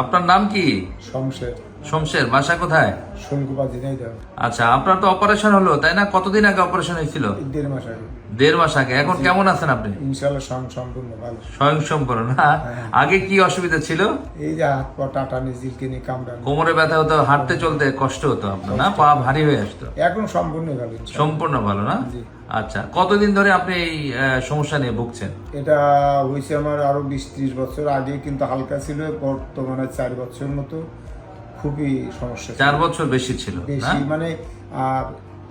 আপনার নাম কি? শমশের। শমশের, বাসা কোথায়? শঙ্কুবাজি নাই দাও। আচ্ছা, আপনার তো অপারেশন হলো তাই না? কতদিন আগে অপারেশন হয়েছিল? 1.5 মাস আগে। 1.5 মাস আগে। এখন কেমন আছেন আপনি? ইনশাআল্লাহ সম্পূর্ণ ভালো। স্বয়ংসম্পূর্ণ না? আগে কি অসুবিধা ছিল? এই যে হাত পা টাটানি জিলকিনি কামড়ানো, কোমরে ব্যথা হতো, হাঁটতে চলতে কষ্ট হতো আপনার না? পা ভারী হয়ে আসতো? এখন সম্পূর্ণ ভালো ইনশাআল্লাহ। সম্পূর্ণ ভালো না? জি। আচ্ছা, কতদিন ধরে আপনি এই সমস্যা নিয়ে ভুগছেন? এটা হয়েছে আমার আরো 20-30 বছর আগে, কিন্তু হালকা ছিল। বর্তমানে 4 বছর মতো খুবই সমস্যা ছিল। 4 বছর বেশি ছিল না? বেশি মানে, আর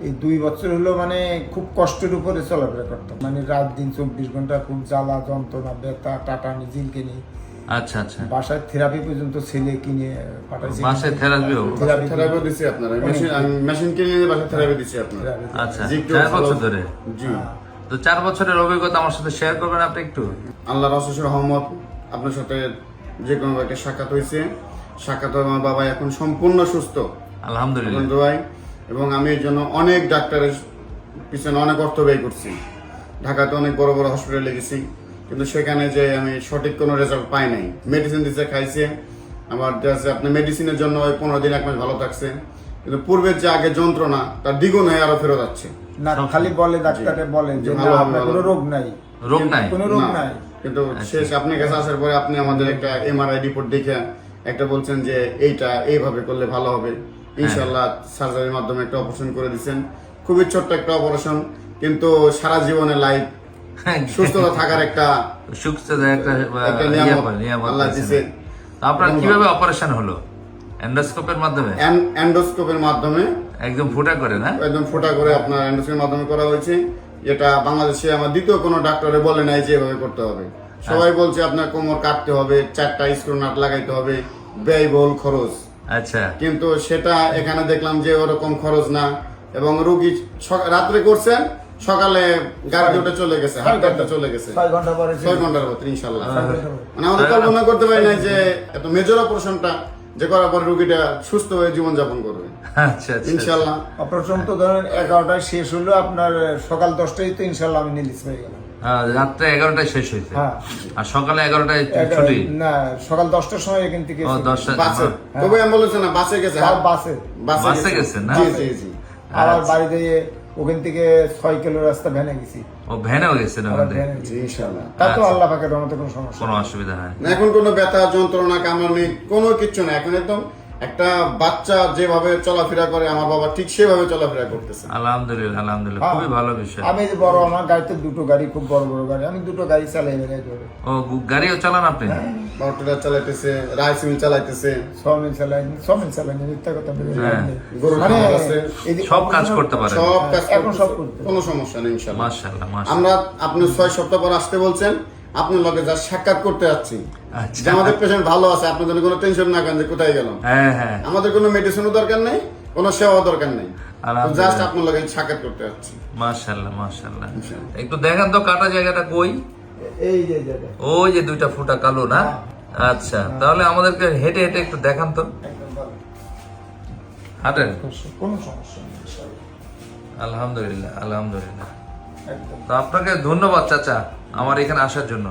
এই 2 বছর হলো মানে খুব কষ্টের উপরে চলাফেরা করতাম, মানে রাত দিন 24 ঘন্টা খুব জ্বালা যন্ত্রণা, ব্যথা, টাটানি জিলকিনি। আচ্ছা আচ্ছা। বাসায় থেরাপি পর্যন্ত ছেলে কিনে পাঠাইছে। বাসায় থেরাপিও? থেরাপি দিছি আপনারা, মেশিন কিনে বাসায় থেরাপি দিছি আপনারা। আচ্ছা, জি, একটু 4 বছর ভালো। ধরে? জি। তো 4 বছরের অভিজ্ঞতা আমার সাথে শেয়ার করবেন আপনি একটু? আল্লাহর অশেষ রহমত, আপনার সাথে যে কোনো একটা সাক্ষাৎ হয়েছে। সাক্ষাৎ হয়ে আমার বাবা এখন সম্পূর্ণ সুস্থ আলহামদুলিল্লাহ ভাই। এবং আমি এর জন্য অনেক ডাক্তারের পিছনে অনেক অর্থ ব্যয় করছি। ঢাকাতে অনেক বড় বড় হসপিটালে গেছি, কিন্তু সেখানে যে আমি সঠিক কোনো রেজাল্ট পাই নাই। মেডিসিন দিচ্ছে, খাইছে, আমার আপনার মেডিসিনের জন্য ওই 15 দিন 1 মাস ভালো থাকছে, কিন্তু পূর্বের যে আগে যন্ত্রণা তার দ্বিগুণ হয়ে আরো ফেরত যাচ্ছে। না, খালি বলে ডাক্তারে বলেন যে ভালো না, হবে, আপনার ভালো কোনো হবে। রোগ নাই, রোগ নাই? কোনো রোগ না, নাই। কিন্তু শেষ আপনার কাছে আসার পরে আপনি আমাদের একটা এমআরআই রিপোর্ট দেখে একটা বলছেন যে এইটা এইভাবে করলে ভালো হবে। ইনশাআল্লাহ সার্জারির মাধ্যমে একটা অপারেশন করে দিচ্ছেন। খুবই ছোট্ট একটা অপারেশন, কিন্তু সারা জীবনে লাইফ সুস্থতা থাকার একটা সুস্থতা একটা নিয়ামত আল্লাহ দিয়েছে। আপনার কিভাবে অপারেশন হলো? এন্ডোস্কোপের মাধ্যমে? এন্ডোস্কোপের মাধ্যমে একদম ফুটা করে না? একদম ফোটা করে আপনার এন্ডোস্কোপের মাধ্যমে করা হয়েছে। এটা বাংলাদেশে আমার দ্বিতীয় কোনো ডাক্তারে বলে নাই যে এভাবে করতে হবে। সবাই বলছে আপনার কোমর কাটতে হবে, 4টা স্ক্রু নাট লাগাইতে হবে, ব্যয়বহুল খরচ। আচ্ছা। কিন্তু সেটা এখানে দেখলাম যে ওরকম খরচ না, এবং রুগী রাত্রে করছেন, সকালে গাড়ি উঠে চলে গেছে, হাঁটতে চলে গেছে 6 ঘন্টা পরে 6 ঘন্টার মতো ইনশাল্লাহ। মানে আমাদের কল্পনা করতে পারি না যে এত মেজর অপারেশনটা যে করার পর রুগীটা সুস্থ হয়ে জীবনযাপন করবে আচ্ছা আচ্ছা। ইনশাল্লাহ। অপারেশন তো ধরেন 11টায় শেষ হলো, আপনার সকাল 10টায় তো ইনশাল্লাহ আমি নিলিশ হয়ে গেলাম। রাত্রে 11টায় শেষ হয়েছে? হ্যাঁ। আর সকালে 11টায় ছুটি? না, সকাল 10টার সময় এখান থেকে ও 10টা। বাসে, তবে আমি বলেছি না বাসে গেছে, বাসে বাসে গেছেন না? জি জি জি। আবার বাড়িতে ওখান থেকে 6 কিলো রাস্তা ভ্যানে গেছি। ও ভ্যানেও গেছেন ওখান থেকে? জি ইনশাআল্লাহ। তা তো আল্লাহ পাকের রহমতে কোনো সমস্যা কোনো নেই। অসুবিধা হয় না, এখন কোনো ব্যথা যন্ত্রণা কামড়ানি কোনো কিচ্ছু না। এখন একদম একটা বাচ্চা যেভাবে চলাফেরা করে আমার বাবা ঠিক সেভাবে চলাফেরা করতেছে। আলহামদুলিল্লাহ আলহামদুলিল্লাহ, হ্যাঁ। খুবই ভালো বিষয়। আমি যে বড়, আমার গাড়িতে 2টো গাড়ি, খুব বড় বড় গাড়ি, আমি 2টো গাড়ি চালাই বেড়াই ধরে। ও গাড়িও চালান আপনি? মোটরটা চালাইতেছে, রাইস মিল চালাইতেছে, সমিল চালাই মিথ্যা কথা বলে হ্যাঁ। গরু মানে খামার আছে, এই যে সব কাজ করতে পারেন? সব কাজ এখন সব করতেছে, করতে। কোনো সমস্যা নেই ইনশাআল্লাহ। মাশাআল্লাহ মাশাআল্লাহ। আমরা আপনি 6 সপ্তাহ পর আসতে বলছেন, আপনার লগে যা সাক্ষাৎ করতে যাচ্ছি, আচ্ছা। যে আমাদের পেশেন্ট ভালো আছে, আপনাদের কোনো টেনশন না করেন যে কোথায় গেলাম। হ্যাঁ হ্যাঁ। আমাদের কোনো মেডিসিনও দরকার নেই, কোনো সেবা দরকার নেই, আলহামদুলিল্লাহ। জাস্ট আপনার লগে সাক্ষাৎ করতে যাচ্ছি। মাশাআল্লাহ মাশাআল্লাহ। একটু দেখান তো কাটা জায়গাটা কই? এই যে জায়গা ওই যে 2টা ফুটা কালো না? আচ্ছা, তাহলে আমাদেরকে হেঁটে হেঁটে একটু দেখান তো, একদম ভালো, হাঁটেন। কোনো সমস্যা নেই ইনশাআল্লাহ। আলহামদুলিল্লাহ আলহামদুলিল্লাহ। একদম। তো আপনাকে ধন্যবাদ চাচা আমার এখানে আসার জন্য।